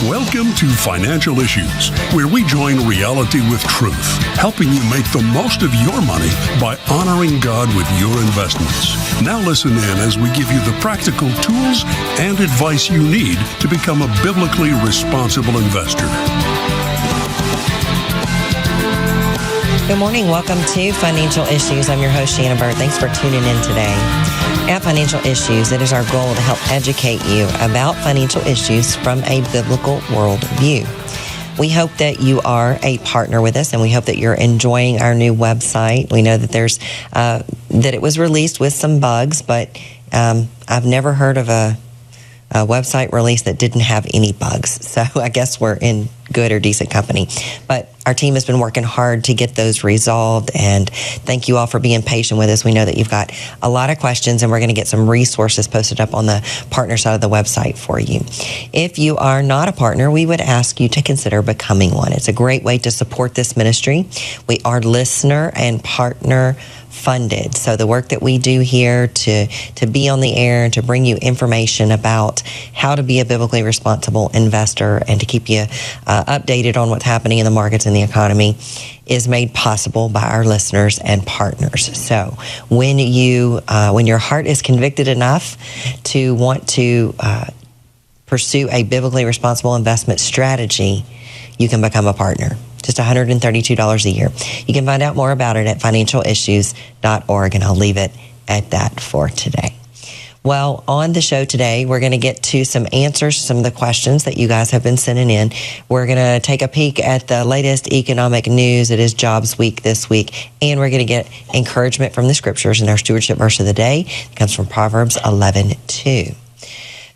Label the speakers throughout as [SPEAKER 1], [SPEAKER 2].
[SPEAKER 1] Welcome to Financial Issues, where we join reality with truth, helping you make the most of your money by honoring God with your investments. Now listen in as we give you the practical tools and advice you need to become a biblically responsible investor.
[SPEAKER 2] Good morning. Welcome to Financial Issues. I'm your host, Shana. Thanks for tuning in today. At Financial Issues, it is our goal to help educate you about financial issues from a biblical worldview. We hope that you are a partner with us, and we hope that you're enjoying our new website. We know that there's that it was released with some bugs, but I've never heard of a website release that didn't have any bugs. So I guess we're in good or decent company. But our team has been working hard to get those resolved, and thank you all for being patient with us. We know that you've got a lot of questions, and we're going to get some resources posted up on the partner side of the website for you. If you are not a partner, we would ask you to consider becoming one. It's a great way to support this ministry. We are listener and partner funded. So the work that we do here to be on the air and to bring you information about how to be a biblically responsible investor and to keep you updated on what's happening in the markets and the economy is made possible by our listeners and partners. So when your heart is convicted enough to want to pursue a biblically responsible investment strategy, you can become a partner. Just $132 a year. You can find out more about it at financialissues.org, and I'll leave it at that for today. Well, on the show today, we're going to get to some answers to some of the questions that you guys have been sending in. We're going to take a peek at the latest economic news. It is Jobs Week this week, and we're going to get encouragement from the scriptures in our stewardship verse of the day. It comes from Proverbs 11:2.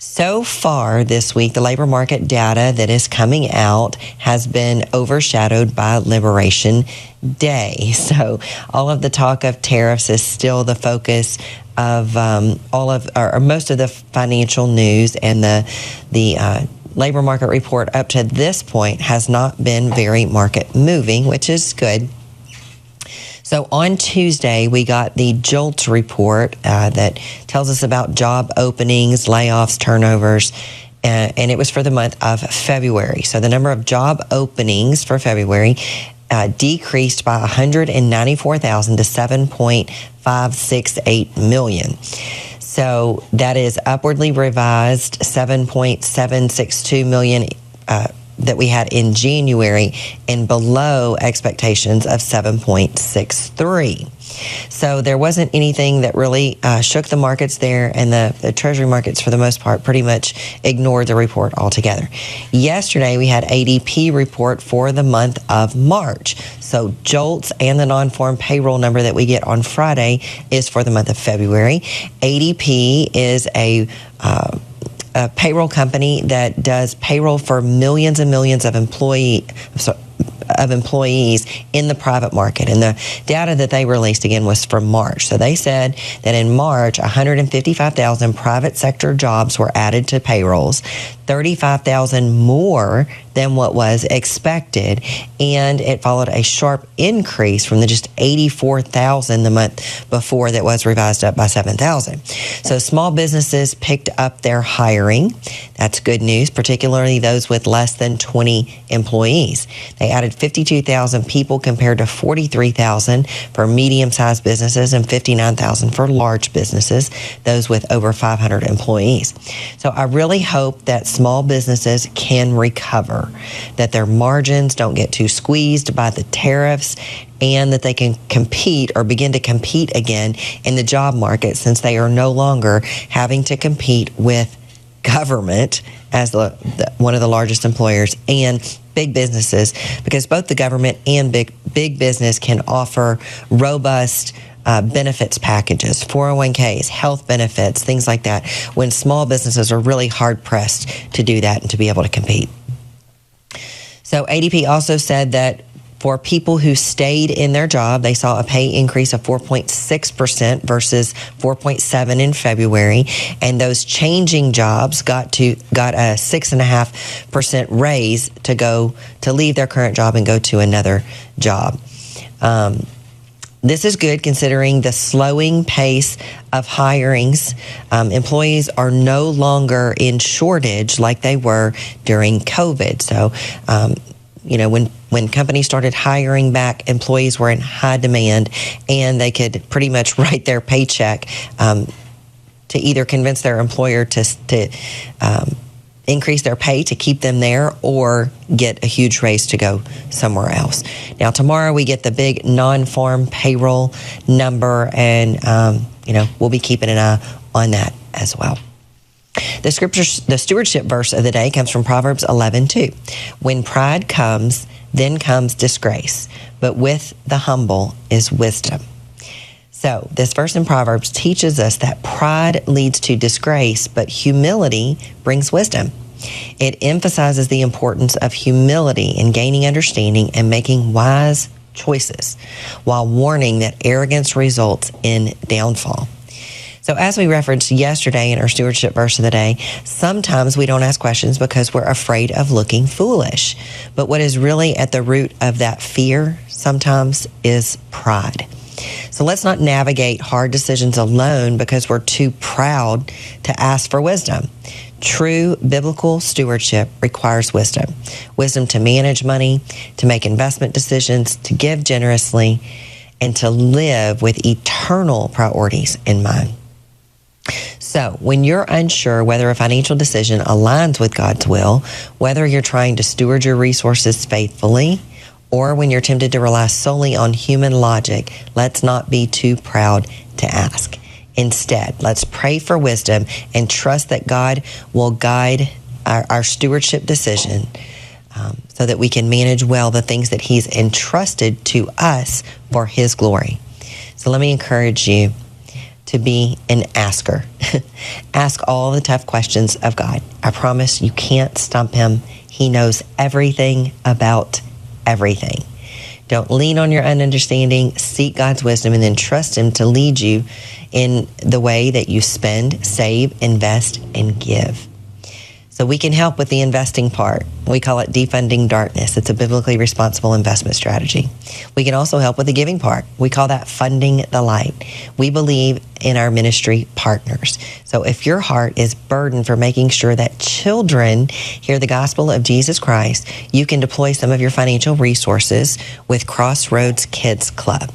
[SPEAKER 2] So far this week, the labor market data that is coming out has been overshadowed by Liberation Day. So all of the talk of tariffs is still the focus of most of the financial news, and the labor market report up to this point has not been very market moving, which is good. So on Tuesday, we got the JOLTS report that tells us about job openings, layoffs, turnovers, and it was for the month of February. So the number of job openings for February decreased by 194,000 to 7.568 million. So that is upwardly revised 7.762 million that we had in January, and below expectations of 7.63. So there wasn't anything that really shook the markets there, and the Treasury markets, for the most part, pretty much ignored the report altogether. Yesterday, we had ADP report for the month of March. So JOLTS and the non-farm payroll number that we get on Friday is for the month of February. ADP is a payroll company that does payroll for millions and millions of employees in the private market. And the data that they released, again, was from March. So they said that in March, 155,000 private sector jobs were added to payrolls, 35,000 more than what was expected, and it followed a sharp increase from the just 84,000 the month before that was revised up by 7,000. So small businesses picked up their hiring. That's good news, particularly those with less than 20 employees. They added 52,000 people compared to 43,000 for medium-sized businesses and 59,000 for large businesses, those with over 500 employees. So I really hope that small businesses can recover, that their margins don't get too squeezed by the tariffs, and that they can compete or begin to compete again in the job market, since they are no longer having to compete with government as one of the largest employers and big businesses, because both the government and big business can offer robust benefits packages, 401ks, health benefits, things like that, when small businesses are really hard-pressed to do that and to be able to compete. So ADP also said that for people who stayed in their job, they saw a pay increase of 4.6% versus 4.7% in February, and those changing jobs got a 6.5% raise to leave their current job and go to another job. This is good considering the slowing pace of hirings. Employees are no longer in shortage like they were during COVID. So, when companies started hiring back, employees were in high demand, and they could pretty much write their paycheck to either convince their employer to increase their pay to keep them there or get a huge raise to go somewhere else. Now, tomorrow we get the big non-farm payroll number, and we'll be keeping an eye on that as well. The stewardship verse of the day comes from Proverbs 11:2. When pride comes, then comes disgrace, but with the humble is wisdom. So this verse in Proverbs teaches us that pride leads to disgrace, but humility brings wisdom. It emphasizes the importance of humility in gaining understanding and making wise choices, while warning that arrogance results in downfall. So as we referenced yesterday in our stewardship verse of the day, sometimes we don't ask questions because we're afraid of looking foolish. But what is really at the root of that fear sometimes is pride. So let's not navigate hard decisions alone because we're too proud to ask for wisdom. True biblical stewardship requires wisdom. Wisdom to manage money, to make investment decisions, to give generously, and to live with eternal priorities in mind. So when you're unsure whether a financial decision aligns with God's will, whether you're trying to steward your resources faithfully, or when you're tempted to rely solely on human logic, let's not be too proud to ask. Instead, let's pray for wisdom and trust that God will guide our stewardship decision so that we can manage well the things that He's entrusted to us for His glory. So let me encourage you to be an asker. Ask all the tough questions of God. I promise you can't stump Him. He knows everything about everything. Don't lean on your own understanding. Seek God's wisdom and then trust Him to lead you in the way that you spend, save, invest, and give. So we can help with the investing part. We call it defunding darkness. It's a biblically responsible investment strategy. We can also help with the giving part. We call that funding the light. We believe in our ministry partners. So if your heart is burdened for making sure that children hear the gospel of Jesus Christ, you can deploy some of your financial resources with Crossroads Kids Club.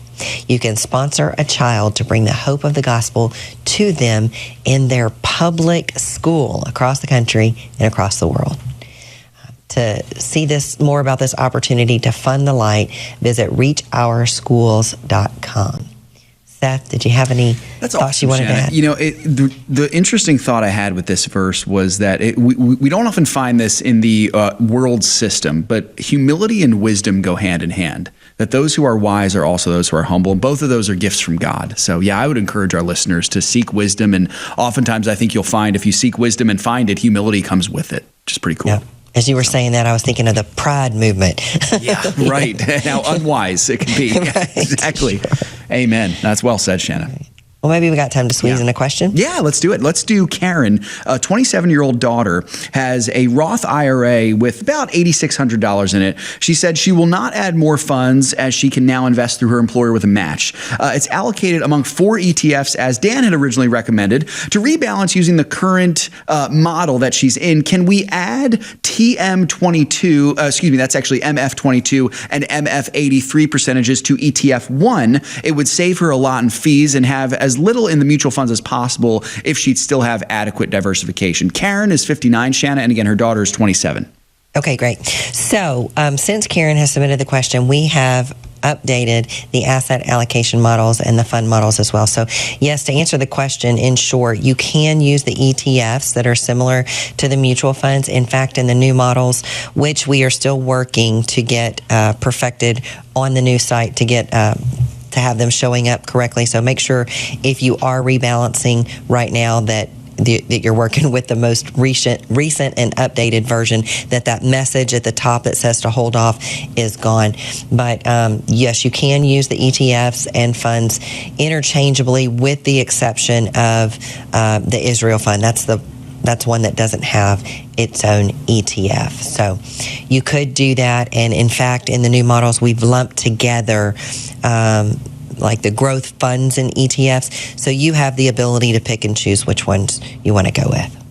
[SPEAKER 2] You can sponsor a child to bring the hope of the gospel to them in their public school across the country and across the world. To see more about this opportunity to fund the light, visit reachOurschools.com. Seth, did you have any thoughts you wanted to add?
[SPEAKER 3] The interesting thought I had with this verse was that we don't often find this in the world system, but humility and wisdom go hand in hand. That those who are wise are also those who are humble. And both of those are gifts from God. So yeah, I would encourage our listeners to seek wisdom. And oftentimes I think you'll find if you seek wisdom and find it, humility comes with it, which is pretty cool.
[SPEAKER 2] Yeah. As you were saying that, I was thinking of the pride movement.
[SPEAKER 3] Yeah, right. How unwise it can be. Right. Exactly. Amen. That's well said, Shana.
[SPEAKER 2] Right. Well, maybe we got time to squeeze in a question.
[SPEAKER 3] Yeah, let's do it. Let's do Karen. A 27-year-old daughter has a Roth IRA with about $8,600 in it. She said she will not add more funds as she can now invest through her employer with a match. It's allocated among 4 ETFs as Dan had originally recommended. To rebalance using the current model that she's in, can we add TM22, that's actually MF22 and MF83 percentages to ETF 1? It would save her a lot in fees and have as little in the mutual funds as possible if she'd still have adequate diversification. Karen is 59, Shana, and again, her daughter is 27.
[SPEAKER 2] Okay, great. So since Karen has submitted the question, we have updated the asset allocation models and the fund models as well. So yes, to answer the question, in short, you can use the ETFs that are similar to the mutual funds. In fact, in the new models, which we are still working to get perfected on the new site to get to have them showing up correctly. So make sure if you are rebalancing right now that you're working with the most recent and updated version, that message at the top that says to hold off is gone. But yes, you can use the ETFs and funds interchangeably with the exception of the Israel fund. That's one that doesn't have its own ETF. So you could do that. And in fact, in the new models, we've lumped together like the growth funds and ETFs. So you have the ability to pick and choose which ones you want to go with.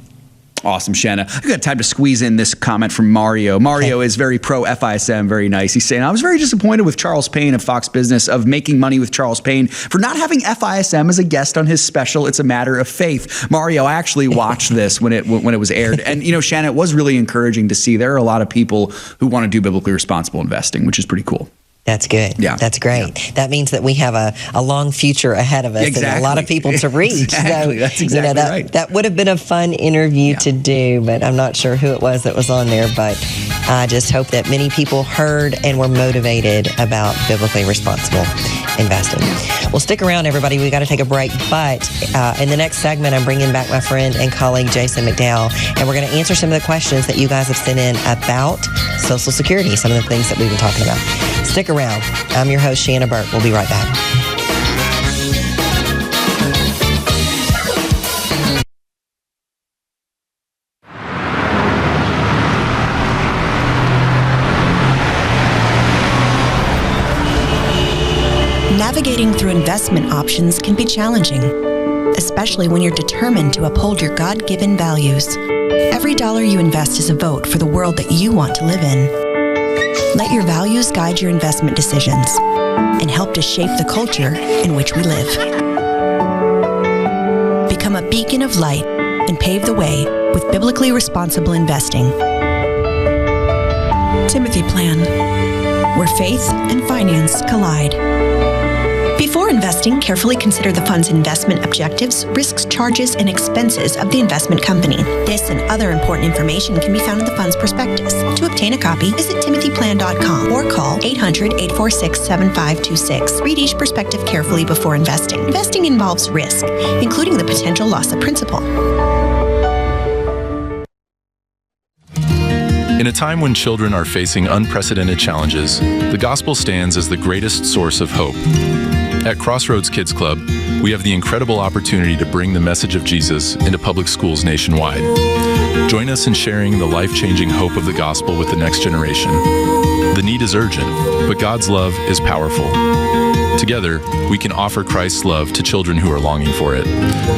[SPEAKER 3] Awesome, Shana. I've got time to squeeze in this comment from Mario. Mario is very pro FISM, very nice. He's saying, I was very disappointed with Charles Payne of Fox Business of making money with Charles Payne for not having FISM as a guest on his special, It's a Matter of Faith. Mario, I actually watched this when it was aired. And, Shana, it was really encouraging to see there are a lot of people who want to do biblically responsible investing, which is pretty cool.
[SPEAKER 2] That's good.
[SPEAKER 3] Yeah.
[SPEAKER 2] That's great. Yeah. That means that we have a long future ahead of us and a lot of people to reach.
[SPEAKER 3] Exactly.
[SPEAKER 2] So,
[SPEAKER 3] that's exactly right.
[SPEAKER 2] That would have been a fun interview to do, but I'm not sure who it was that was on there. But I just hope that many people heard and were motivated about biblically responsible investing. Well, stick around, everybody. We got to take a break. But in the next segment, I'm bringing back my friend and colleague, Jason MacDowell, and we're going to answer some of the questions that you guys have sent in about Social Security, some of the things that we've been talking about. Stick around. I'm your host, Shana Burt. We'll be right back.
[SPEAKER 4] Navigating through investment options can be challenging, especially when you're determined to uphold your God-given values. Every dollar you invest is a vote for the world that you want to live in. Let your values guide your investment decisions and help to shape the culture in which we live. Become a beacon of light and pave the way with biblically responsible investing. Timothy Plan, where faith and finance collide. Before investing, carefully consider the fund's investment objectives, risks, charges, and expenses of the investment company. This and other important information can be found in the fund's prospectus. To obtain a copy, visit timothyplan.com or call 800-846-7526. Read each prospectus carefully before investing. Investing involves risk, including the potential loss of principal.
[SPEAKER 5] In a time when children are facing unprecedented challenges, the gospel stands as the greatest source of hope. At Crossroads Kids Club, we have the incredible opportunity to bring the message of Jesus into public schools nationwide. Join us in sharing the life-changing hope of the gospel with the next generation. The need is urgent, but God's love is powerful. Together, we can offer Christ's love to children who are longing for it.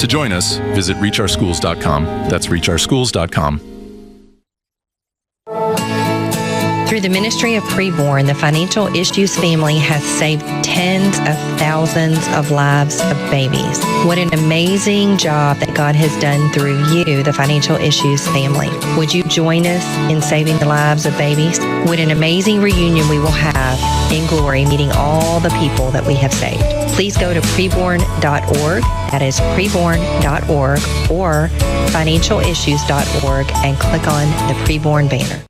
[SPEAKER 5] To join us, visit reachourschools.com. That's reachourschools.com.
[SPEAKER 2] Through the ministry of Preborn, the Financial Issues family has saved tens of thousands of lives of babies. What an amazing job that God has done through you, the Financial Issues family. Would you join us in saving the lives of babies? What an amazing reunion we will have in glory, meeting all the people that we have saved. Please go to preborn.org. That is preborn.org or financialissues.org and click on the Preborn banner.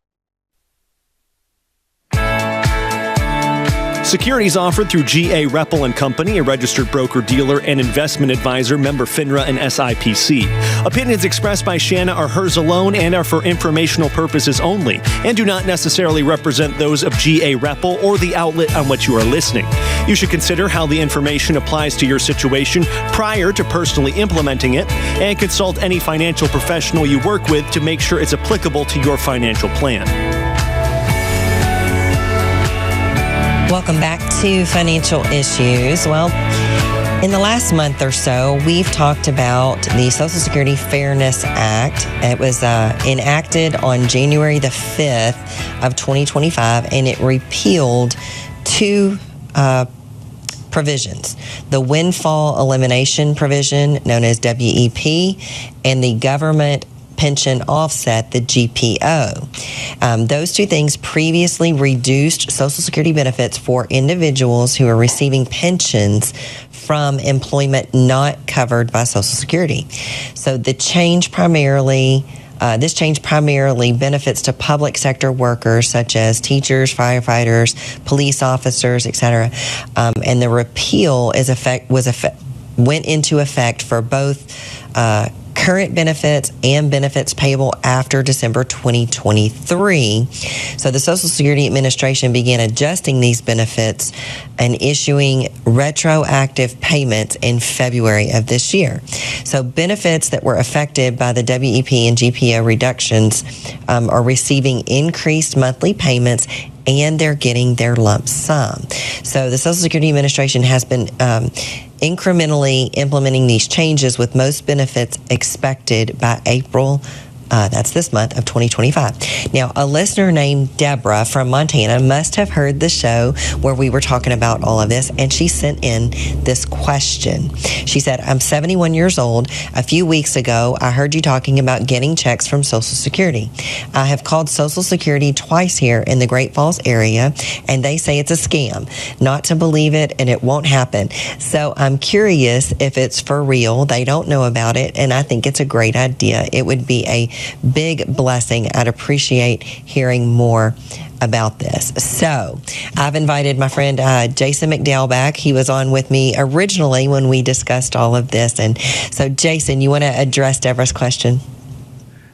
[SPEAKER 6] Securities offered through G.A. Reppel & Company, a registered broker-dealer and investment advisor, member FINRA and SIPC. Opinions expressed by Shana are hers alone and are for informational purposes only and do not necessarily represent those of G.A. Reppel or the outlet on which you are listening. You should consider how the information applies to your situation prior to personally implementing it and consult any financial professional you work with to make sure it's applicable to your financial plan.
[SPEAKER 2] Welcome back to Financial Issues. Well, in the last month or so, we've talked about the Social Security Fairness Act. It was enacted on January the 5th of 2025, and it repealed two provisions: the windfall elimination provision, known as WEP, and the government pension offset, the GPO. Those two things previously reduced Social Security benefits for individuals who are receiving pensions from employment not covered by Social Security. So the change primarily benefits to public sector workers such as teachers, firefighters, police officers, etc. And the repeal went into effect for both current benefits and benefits payable after December 2023. So the Social Security Administration began adjusting these benefits and issuing retroactive payments in February of this year. So benefits that were affected by the WEP and GPO reductions are receiving increased monthly payments and they're getting their lump sum. So the Social Security Administration has been incrementally implementing these changes, with most benefits expected by April. That's this month of 2025. Now, a listener named Deborah from Montana must have heard the show where we were talking about all of this, and she sent in this question. She said, I'm 71 years old. A few weeks ago, I heard you talking about getting checks from Social Security. I have called Social Security twice here in the Great Falls area, and they say it's a scam. Not to believe it, and it won't happen. So I'm curious if it's for real. They don't know about it, and I think it's a great idea. It would be a big blessing. I'd appreciate hearing more about this. So I've invited my friend Jason MacDowell back. He was on with me originally when we discussed all of this. And so, Jason, you want to address Deborah's question?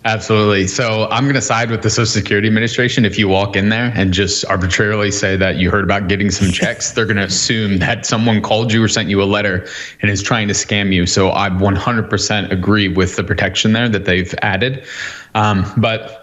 [SPEAKER 7] Absolutely. So I'm going to side with the Social Security Administration. If you walk in there and just arbitrarily say that you heard about getting some checks, they're going to assume that someone called you or sent you a letter and is trying to scam you. So I 100% agree with the protection there that they've added. But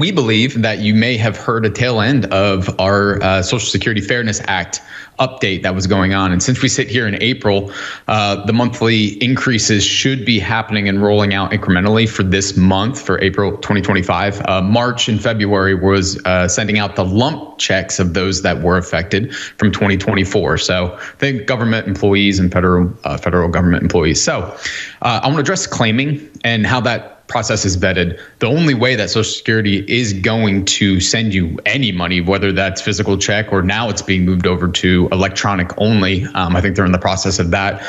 [SPEAKER 7] we believe that you may have heard a tail end of our Social Security Fairness Act update that was going on. And since we sit here in April, the monthly increases should be happening and rolling out incrementally for this month, for April 2025. March and February was sending out the lump checks of those that were affected from 2024. So think government employees and federal government employees. So I want to address claiming and how that process is vetted. The only way that Social Security is going to send you any money, whether that's physical check or now it's being moved over to electronic only, I think they're in the process of that.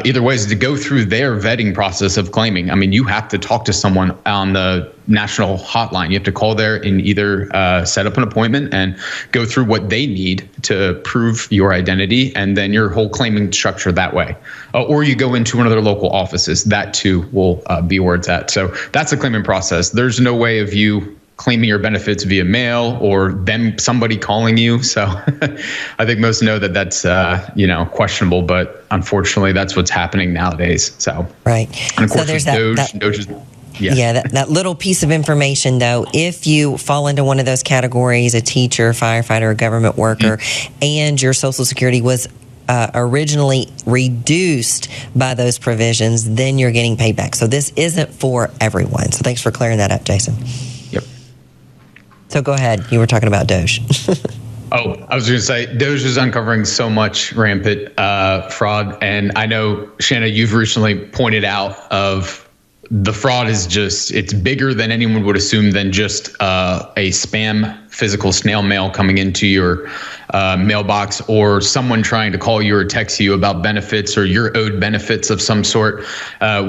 [SPEAKER 7] Either way is to go through their vetting process of claiming. I mean, you have to talk to someone on the national hotline. You have to call there and either set up an appointment and go through what they need to prove your identity, and then your whole claiming structure that way. Or you go into one of their local offices. That too will be where it's at. So that's the claiming process. There's no way of you claiming your benefits via mail or them somebody calling you. So I think most know that that's questionable, but unfortunately that's what's happening nowadays. So
[SPEAKER 2] right.
[SPEAKER 7] And of course,
[SPEAKER 2] so there's
[SPEAKER 7] Doge is.
[SPEAKER 2] Yeah, that little piece of information, though, if you fall into one of those categories, a teacher, firefighter, a government worker, and your Social Security was originally reduced by those provisions, then you're getting paid back. So this isn't for everyone. So thanks for clearing that up, Jason.
[SPEAKER 7] Yep.
[SPEAKER 2] So go ahead. You were talking about Doge.
[SPEAKER 7] Oh, I was going to say, Doge is uncovering so much rampant fraud. And I know, Shana, you've recently pointed out of the fraud is it's bigger than anyone would assume than just a spam physical snail mail coming into your mailbox, or someone trying to call you or text you about benefits or your owed benefits of some sort.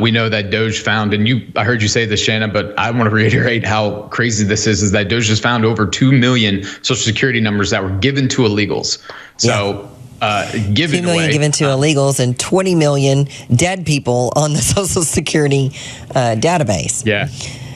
[SPEAKER 7] We know that Doge found, and I heard you say this, Shana, but I want to reiterate how crazy this is that Doge has found over 2 million Social Security numbers that were given to illegals. So.
[SPEAKER 2] 2 million given to illegals and 20 million dead people on the Social Security database.
[SPEAKER 7] Yeah.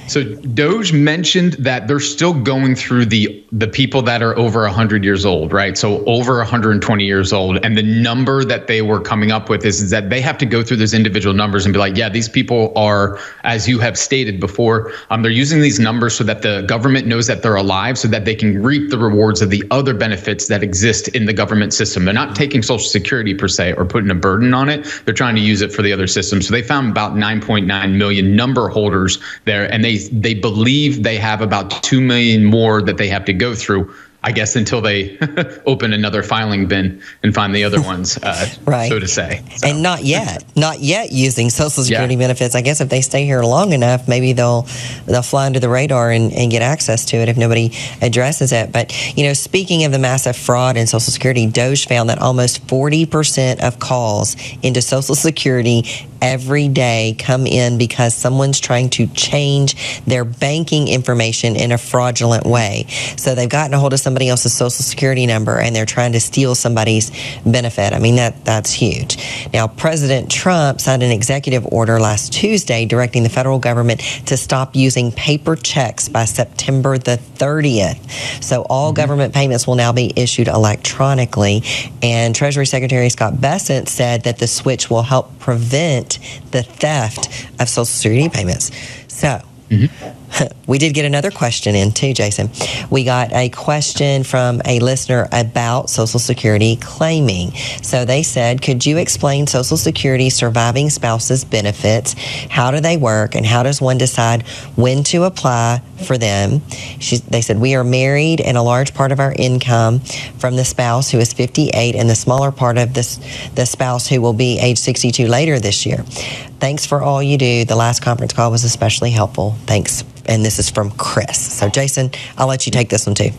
[SPEAKER 7] So Doge mentioned that they're still going through the people that are over 100 years old, right? So over 120 years old. And the number that they were coming up with is that they have to go through those individual numbers and be like, yeah, these people are, as you have stated before, they're using these numbers so that the government knows that they're alive, so that they can reap the rewards of the other benefits that exist in the government system. They're not taking Social Security per se or putting a burden on it. They're trying to use it for the other systems. So they found about 9.9 million number holders there, and they believe they have about 2 million more that they have to go through, I guess, until they open another filing bin and find the other ones, right. So to say. So.
[SPEAKER 2] And not yet using Social Security benefits. I guess if they stay here long enough, maybe they'll fly under the radar and get access to it if nobody addresses it. But, speaking of the massive fraud in Social Security, Doge found that almost 40% of calls into Social Security every day come in because someone's trying to change their banking information in a fraudulent way. So they've gotten a hold of somebody else's Social Security number and they're trying to steal somebody's benefit. I mean, that's huge. Now, President Trump signed an executive order last Tuesday directing the federal government to stop using paper checks by September the 30th. So all government payments will now be issued electronically. And Treasury Secretary Scott Bessent said that the switch will help prevent the theft of Social Security payments. So We did get another question in too, Jason. We got a question from a listener about Social Security claiming. So they said, could you explain Social Security surviving spouses benefits? How do they work, and how does one decide when to apply for them? They said, we are married, and a large part of our income from the spouse who is 58 and the smaller part of the spouse who will be age 62 later this year. Thanks for all you do. The last conference call was especially helpful. Thanks. And this is from Chris. So Jason, I'll let you take this one too.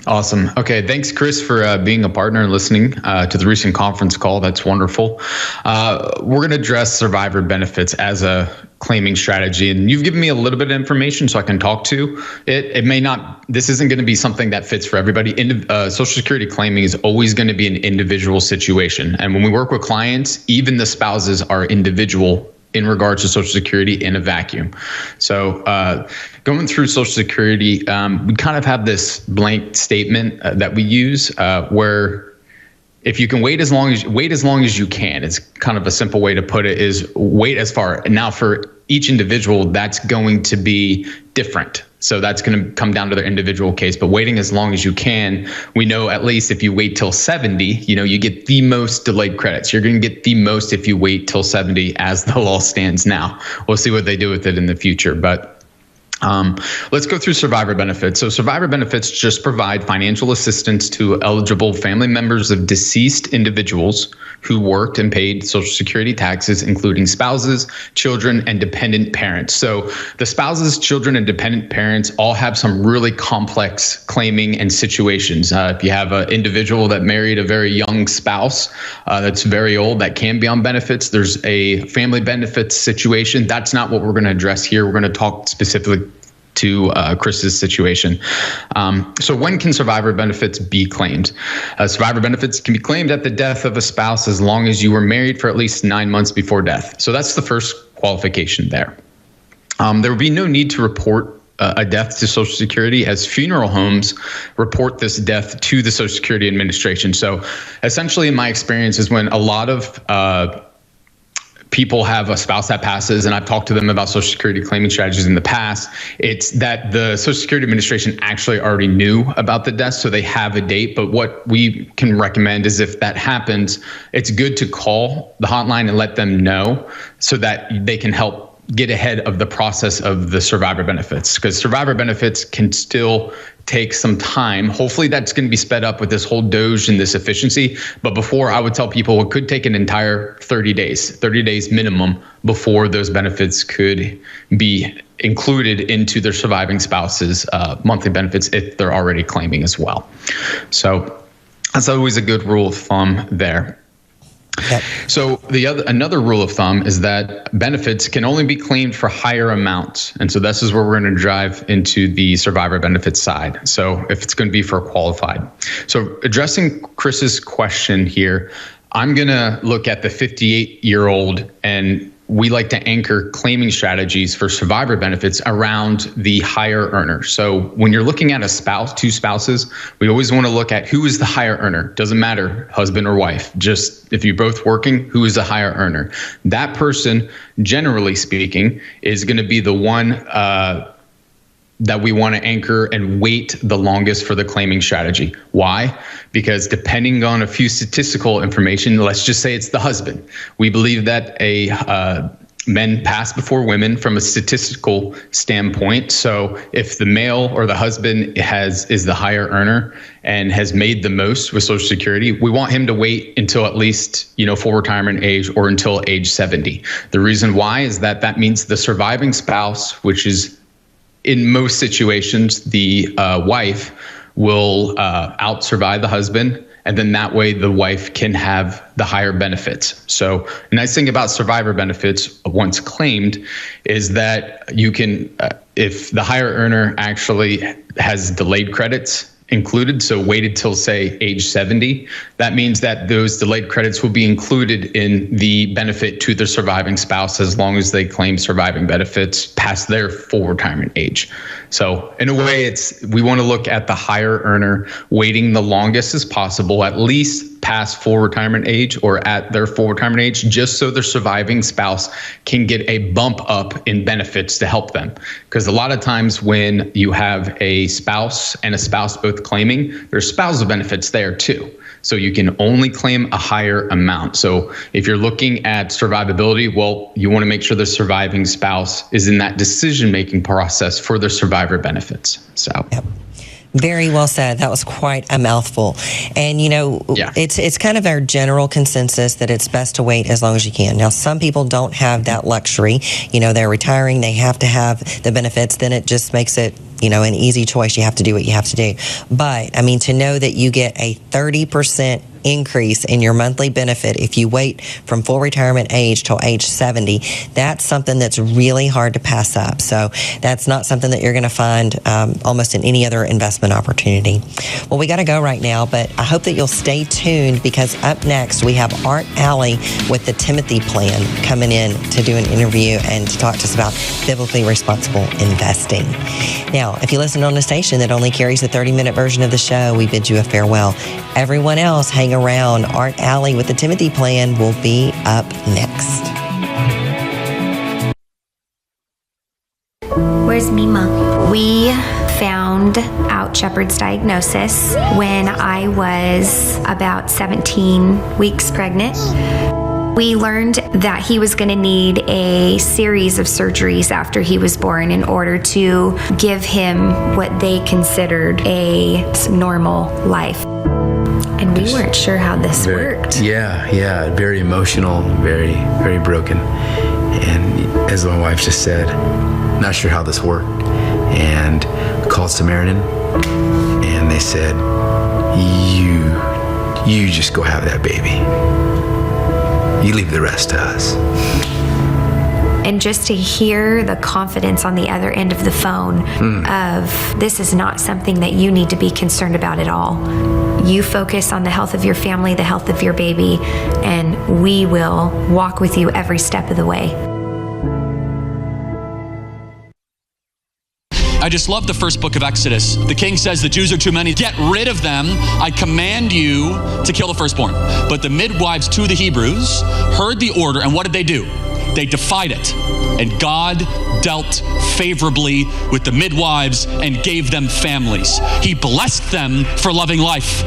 [SPEAKER 7] Awesome. Okay. Thanks, Chris, for being a partner and listening to the recent conference call. That's wonderful. We're going to address survivor benefits as a claiming strategy. And you've given me a little bit of information so I can talk to it. It may not, this isn't going to be something that fits for everybody. Social Security claiming is always going to be an individual situation. And when we work with clients, even the spouses are individual in regards to Social Security in a vacuum. So going through Social Security, we kind of have this blank statement that we use where if you can wait as long as you can, it's kind of a simple way to put it, is wait as far. Now for each individual, that's going to be different. So that's going to come down to their individual case, but waiting as long as you can, we know at least if you wait till 70, you get the most delayed credits. You're going to get the most if you wait till 70 as the law stands now. We'll see what they do with it in the future, but let's go through survivor benefits. So survivor benefits just provide financial assistance to eligible family members of deceased individuals who worked and paid Social Security taxes, including spouses, children, and dependent parents. So the spouses, children, and dependent parents all have some really complex claiming and situations. If you have an individual that married a very young spouse that's very old, that can be on benefits. There's a family benefits situation. That's not what we're going to address here. We're going to talk specifically to Chris's situation. So when can survivor benefits be claimed? Survivor benefits can be claimed at the death of a spouse as long as you were married for at least 9 months before death. So that's the first qualification there. There will be no need to report a death to Social Security, as funeral homes report this death to the Social Security Administration. So essentially, in my experience, is when a lot of people have a spouse that passes, and I've talked to them about Social Security claiming strategies in the past, it's that the Social Security Administration actually already knew about the death, so they have a date. But what we can recommend is if that happens, it's good to call the hotline and let them know so that they can help get ahead of the process of the survivor benefits, because survivor benefits can still take some time. Hopefully that's going to be sped up with this whole Doge and this efficiency. But before, I would tell people it could take an entire 30 days minimum before those benefits could be included into their surviving spouse's monthly benefits if they're already claiming as well. So that's always a good rule of thumb there. Yep. So another rule of thumb is that benefits can only be claimed for higher amounts. And so this is where we're going to drive into the survivor benefits side. So if it's going to be for qualified. So addressing Chris's question here, I'm going to look at the 58-year-old, and we like to anchor claiming strategies for survivor benefits around the higher earner. So when you're looking at a spouse, two spouses, we always want to look at who is the higher earner. Doesn't matter, husband or wife. Just if you're both working, who is the higher earner? That person, generally speaking, is going to be the one that we want to anchor and wait the longest for the claiming strategy. Why? Because depending on a few statistical information, let's just say it's the husband. We believe that men pass before women from a statistical standpoint. So if the male or the husband is the higher earner and has made the most with Social Security, we want him to wait until at least, full retirement age or until age 70. The reason why is that means the surviving spouse, which is in most situations, the wife will out-survive the husband, and then that way the wife can have the higher benefits. So the nice thing about survivor benefits once claimed is that you can, if the higher earner actually has delayed credits included, so waited till say age 70, that means that those delayed credits will be included in the benefit to the surviving spouse as long as they claim surviving benefits past their full retirement age. So in a way, we want to look at the higher earner waiting the longest as possible, at least past full retirement age or at their full retirement age, just so their surviving spouse can get a bump up in benefits to help them. Because a lot of times when you have a spouse and a spouse both claiming, there's spousal benefits there too. So you can only claim a higher amount. So if you're looking at survivability, well, you want to make sure the surviving spouse is in that decision-making process for their survivor benefits. So.
[SPEAKER 2] Yep. Very well said. That was quite a mouthful. And, it's kind of our general consensus that it's best to wait as long as you can. Now, some people don't have that luxury. They're retiring. They have to have the benefits. Then it just makes it, an easy choice. You have to do what you have to do. But, to know that you get a 30% increase in your monthly benefit if you wait from full retirement age till age 70, that's something that's really hard to pass up. So that's not something that you're going to find almost in any other investment opportunity. Well, we got to go right now, but I hope that you'll stay tuned, because up next we have Art Alley with the Timothy Plan coming in to do an interview and to talk to us about biblically responsible investing. Now, if you listen on a station that only carries a 30-minute version of the show, we bid you a farewell. Everyone else, hang around. Art Alley with the Timothy Plan will be up next.
[SPEAKER 8] Where's Mima? We found out Shepard's diagnosis when I was about 17 weeks pregnant. We learned that he was going to need a series of surgeries after he was born in order to give him what they considered a normal life. And we weren't sure how this worked.
[SPEAKER 9] Yeah, very emotional, very, very broken. And as my wife just said, not sure how this worked. And called Samaritan, and they said, you just go have that baby. You leave the rest to us.
[SPEAKER 8] And just to hear the confidence on the other end of the phone of, this is not something that you need to be concerned about at all. You focus on the health of your family, the health of your baby, and we will walk with you every step of the way.
[SPEAKER 10] I just love the first book of Exodus. The king says the Jews are too many. Get rid of them. I command you to kill the firstborn. But the midwives to the Hebrews heard the order, and what did they do? They defied it. And God dealt favorably with the midwives and gave them families. He blessed them for loving life.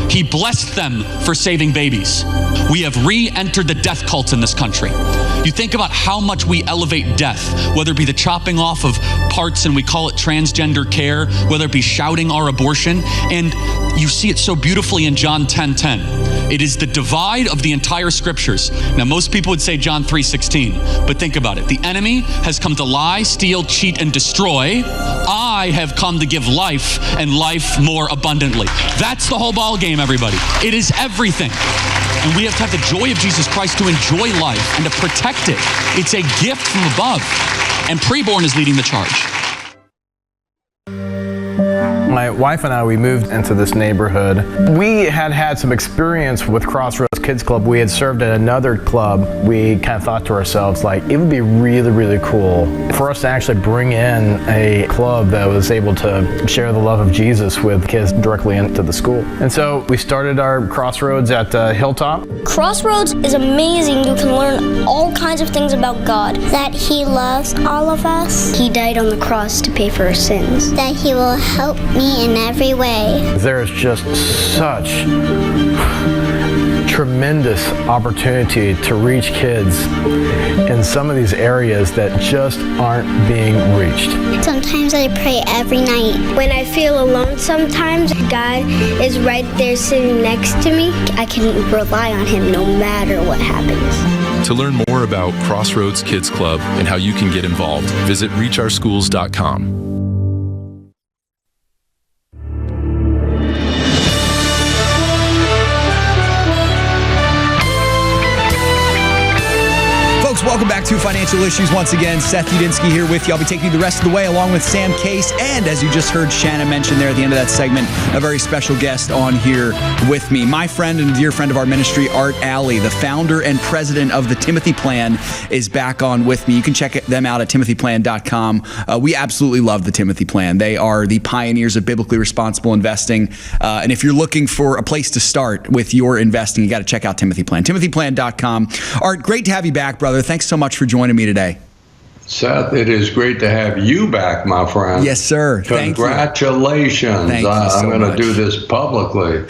[SPEAKER 10] He blessed them for saving babies. We have re-entered the death cult in this country. You think about how much we elevate death, whether it be the chopping off of parts and we call it transgender care, whether it be shouting our abortion, and you see it so beautifully in John 10:10. It is the divide of the entire scriptures. Now, most people would say John 3:16, but think about it. The enemy has come to lie, steal, cheat, and destroy. I have come to give life, and life more abundantly. That's the whole ball game, everybody. It is everything. And we have to have the joy of Jesus Christ to enjoy life and to protect it. It's a gift from above. And Preborn is leading the charge.
[SPEAKER 11] My wife and I, we moved into this neighborhood. We had some experience with Crossroads Kids Club. We had served at another club. We kind of thought to ourselves, like, it would be really, really cool for us to actually bring in a club that was able to share the love of Jesus with kids directly into the school. And so we started our Crossroads at Hilltop.
[SPEAKER 12] Crossroads is amazing. You can learn all kinds of things about God. That He loves all of us. He died on the cross to pay for our sins. That He will help me in every way.
[SPEAKER 11] There is just such tremendous opportunity to reach kids in some of these areas that just aren't being reached.
[SPEAKER 12] Sometimes I pray every night. When I feel alone sometimes, God is right there sitting next to me. I can rely on Him no matter what happens.
[SPEAKER 5] To learn more about Crossroads Kids Club and how you can get involved, visit reachOurSchools.com.
[SPEAKER 3] Welcome back Two Financial Issues once again. Seth Udinsky here with you. I'll be taking you the rest of the way along with Sam Case. And as you just heard Shana mention there at the end of that segment, a very special guest on here with me. My friend and dear friend of our ministry, Art Alley, the founder and president of the Timothy Plan, is back on with me. You can check them out at timothyplan.com. We absolutely love the Timothy Plan. They are the pioneers of biblically responsible investing. And if you're looking for a place to start with your investing, you got to check out Timothy Plan. timothyplan.com. Art, great to have you back, brother. Thanks so much for joining me today.
[SPEAKER 13] Seth, it is great to have you back, my friend.
[SPEAKER 3] Yes, sir.
[SPEAKER 13] Congratulations.
[SPEAKER 3] Thank you so
[SPEAKER 13] I'm going to
[SPEAKER 3] much.
[SPEAKER 13] do this publicly.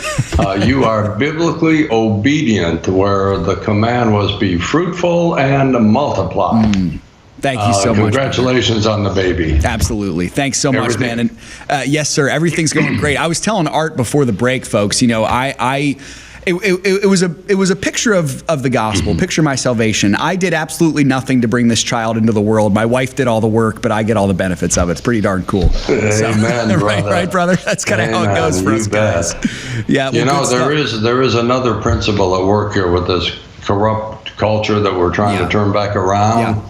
[SPEAKER 13] You are biblically obedient, where the command was be fruitful and multiply.
[SPEAKER 3] Thank you so much.
[SPEAKER 13] Congratulations on the baby.
[SPEAKER 3] Absolutely. Thanks so much, man. And yes, sir. Everything's going great. I was telling Art before the break, folks, you know, it was a picture of the gospel, picture my salvation. I did absolutely nothing to bring this child into the world. My wife did all the work, but I get all the benefits of it. It's pretty darn cool.
[SPEAKER 13] Amen, brother.
[SPEAKER 3] Right, brother? That's kind of how it goes for us guys. Yeah,
[SPEAKER 13] you know, there is another principle at work here with this corrupt culture that we're trying to turn back around,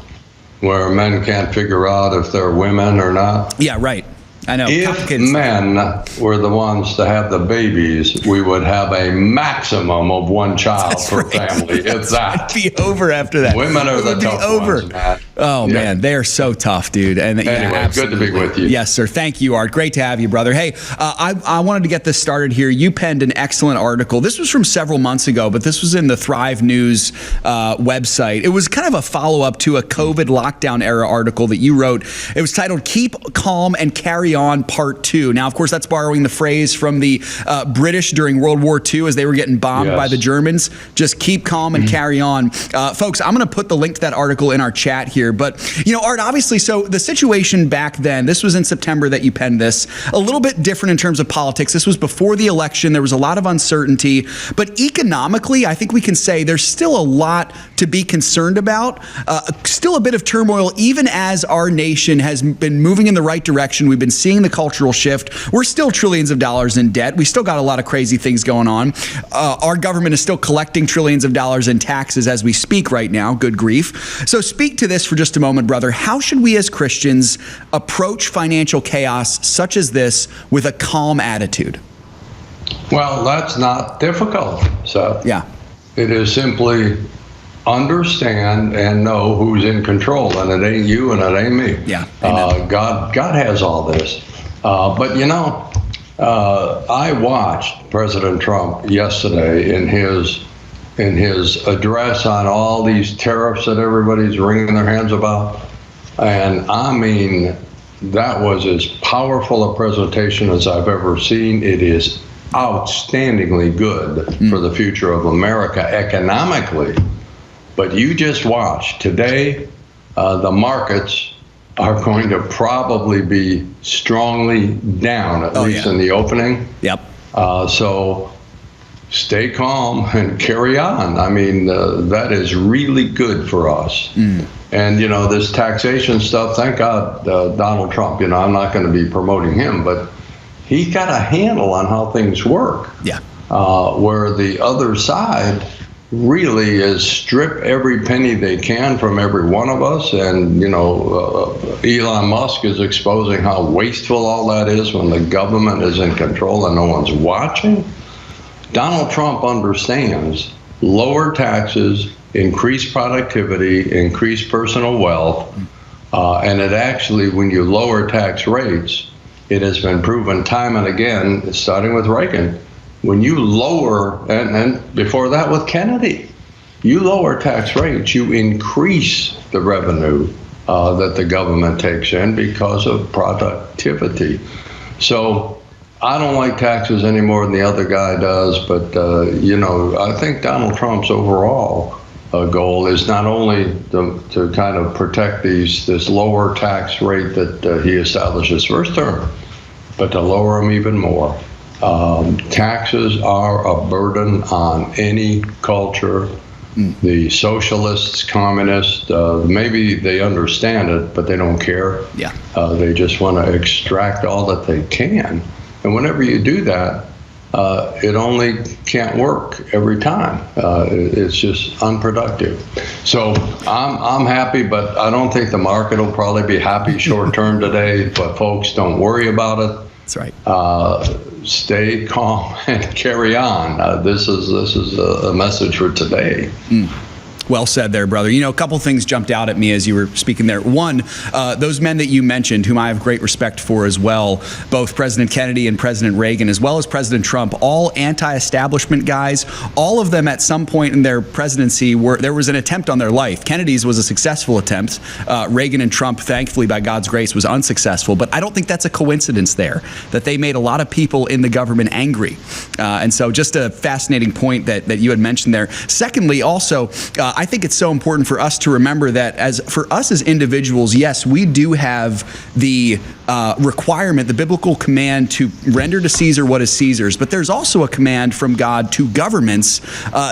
[SPEAKER 13] where men can't figure out if they're women or not.
[SPEAKER 3] Yeah, right. I know.
[SPEAKER 13] If men were the ones to have the babies, we would have a maximum of one child per family. If that.
[SPEAKER 3] It'd be over after that.
[SPEAKER 13] Women are the tough ones, man.
[SPEAKER 3] Oh, man. They are so tough, dude. And
[SPEAKER 13] anyway, good to be with you.
[SPEAKER 3] Yes, sir. Thank you, Art. Great to have you, brother. Hey, I wanted to get this started here. You penned an excellent article. This was from several months ago, but this was in the Thrive News website. It was kind of a follow-up to a COVID lockdown era article that you wrote. It was titled Keep Calm and Carry On Part 2. Now, of course, that's borrowing the phrase from the British during World War II as they were getting bombed by the Germans. Just keep calm and carry on. Folks, I'm going to put the link to that article in our chat here. But, you know, Art, obviously, so the situation back then, this was in September that you penned this, a little bit different in terms of politics. This was before the election. There was a lot of uncertainty. But economically, I think we can say there's still a lot to be concerned about. Still a bit of turmoil, even as our nation has been moving in the right direction. We've been seeing the cultural shift. We're still trillions of dollars in debt. We still got a lot of crazy things going on. Our government is still collecting trillions of dollars in taxes as we speak right now. Good grief. So speak to this for just a moment, brother. How should we as Christians approach financial chaos such as this with a calm attitude?
[SPEAKER 13] Well, that's not difficult, Seth.
[SPEAKER 3] Yeah.
[SPEAKER 13] It is simply understand and know who's in control, and it ain't you and it ain't me.
[SPEAKER 3] Yeah.
[SPEAKER 13] God has all this. But you know, I watched President Trump yesterday in his address on all these tariffs that everybody's wringing their hands about, and I mean, that was as powerful a presentation as I've ever seen. It is outstandingly good for the future of America economically. But you just watch today, the markets are going to probably be strongly down, at least in the opening.
[SPEAKER 3] Yep.
[SPEAKER 13] So stay calm and carry on. I mean, that is really good for us. And, you know, this taxation stuff, thank God, Donald Trump, you know, I'm not going to be promoting him, but he's got a handle on how things work.
[SPEAKER 3] Yeah.
[SPEAKER 13] Where the other side really is strip every penny they can from every one of us. And, you know, Elon Musk is exposing how wasteful all that is when the government is in control and no one's watching. Donald Trump understands lower taxes, increase productivity, increase personal wealth. And it actually, when you lower tax rates, it has been proven time and again, starting with Reagan, when you lower, and before that with Kennedy, you lower tax rates, you increase the revenue that the government takes in because of productivity. So I don't like taxes any more than the other guy does, but you know, I think Donald Trump's overall goal is not only to kind of protect this lower tax rate that he established his first term, but to lower them even more. Taxes are a burden on any culture. The socialists, communists, maybe they understand it, but they don't care.
[SPEAKER 3] Yeah.
[SPEAKER 13] They just want to extract all that they can. And whenever you do that, it only can't work every time. It's just unproductive. So I'm happy, but I don't think the market will probably be happy short term today. But folks, don't worry about it.
[SPEAKER 3] That's right.
[SPEAKER 13] Stay calm and carry on. This is a message for today.
[SPEAKER 3] Well said there, brother. You know, a couple things jumped out at me as you were speaking there. One, those men that you mentioned, whom I have great respect for as well, both President Kennedy and President Reagan, as well as President Trump, all anti-establishment guys. All of them at some point in their presidency, there was an attempt on their life. Kennedy's was a successful attempt. Reagan and Trump, thankfully, by God's grace, was unsuccessful. But I don't think that's a coincidence there, that they made a lot of people in the government angry. And so just a fascinating point that you had mentioned there. Secondly, also, I think it's so important for us to remember that for us as individuals, yes, we do have the requirement, the biblical command to render to Caesar what is Caesar's, but there's also a command from God to governments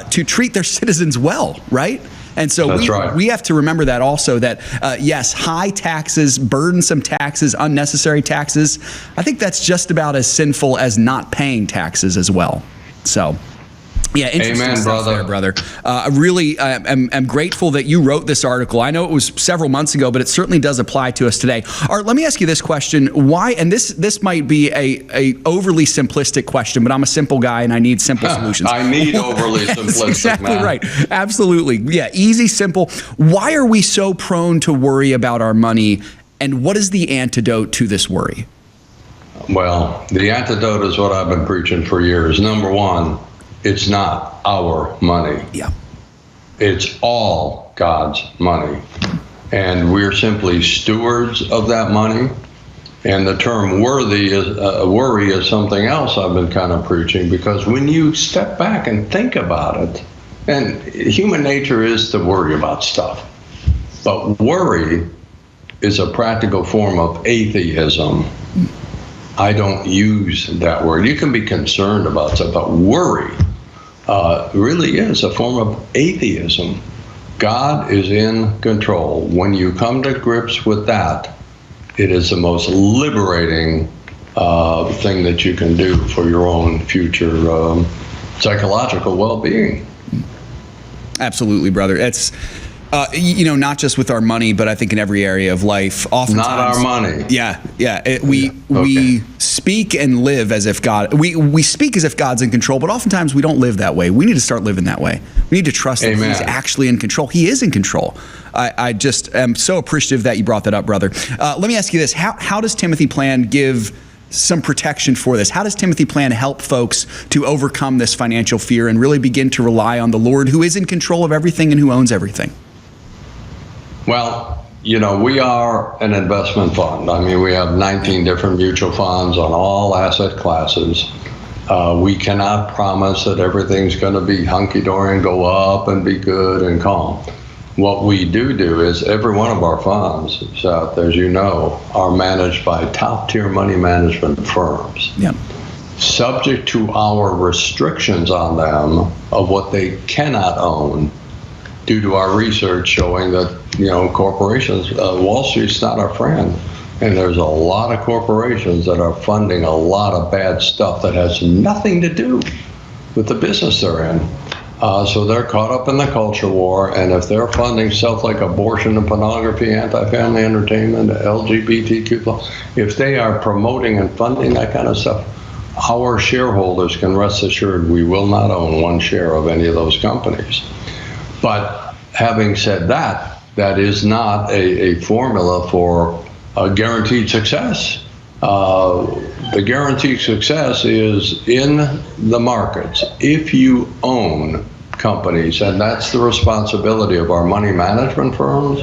[SPEAKER 3] to treat their citizens well, right? And so we have to remember that also, that yes, high taxes, burdensome taxes, unnecessary taxes, I think that's just about as sinful as not paying taxes as well. So yeah, interesting
[SPEAKER 13] Amen,
[SPEAKER 3] stuff
[SPEAKER 13] brother.
[SPEAKER 3] there, brother. I really am grateful that you wrote this article. I know it was several months ago, but it certainly does apply to us today. Art, let me ask you this question. Why, and this might be a overly simplistic question, but I'm a simple guy and I need simple solutions.
[SPEAKER 13] I need overly simplistic,
[SPEAKER 3] That's exactly
[SPEAKER 13] man.
[SPEAKER 3] right. Absolutely. Yeah, easy, simple. Why are we so prone to worry about our money, and what is the antidote to this worry?
[SPEAKER 13] Well, the antidote is what I've been preaching for years. Number one, it's not our money.
[SPEAKER 3] Yeah.
[SPEAKER 13] It's all God's money. And we're simply stewards of that money. And the term worry is something else I've been kind of preaching, because when you step back and think about it, and human nature is to worry about stuff, but worry is a practical form of atheism. I don't use that word. You can be concerned about stuff, but worry really is a form of atheism. God is in control. When you come to grips with that, it is the most liberating thing that you can do for your own future psychological well-being.
[SPEAKER 3] Absolutely, brother. It's not just with our money, but I think in every area of life. Oftentimes,
[SPEAKER 13] not our money.
[SPEAKER 3] Yeah. We speak and live as if we speak as if God's in control, but oftentimes we don't live that way. We need to start living that way. We need to trust that He's actually in control. He is in control. I just am so appreciative that you brought that up, brother. Let me ask you this: How does Timothy Plan give some protection for this? How does Timothy Plan help folks to overcome this financial fear and really begin to rely on the Lord, who is in control of everything and who owns everything?
[SPEAKER 13] Well, we are an investment fund. I mean, we have 19 different mutual funds on all asset classes. We cannot promise that everything's going to be hunky-dory and go up and be good and calm. What we do is every one of our funds, Seth, as you know, are managed by top-tier money management firms.
[SPEAKER 3] Yep.
[SPEAKER 13] Subject to our restrictions on them of what they cannot own, due to our research showing that, corporations, Wall Street's not our friend. And there's a lot of corporations that are funding a lot of bad stuff that has nothing to do with the business they're in. So they're caught up in the culture war. And if they're funding stuff like abortion and pornography, anti-family entertainment, LGBTQ+, if they are promoting and funding that kind of stuff, our shareholders can rest assured we will not own one share of any of those companies. But having said that, that is not a formula for guaranteed success. The guaranteed success is in the markets. If you own companies, and that's the responsibility of our money management firms,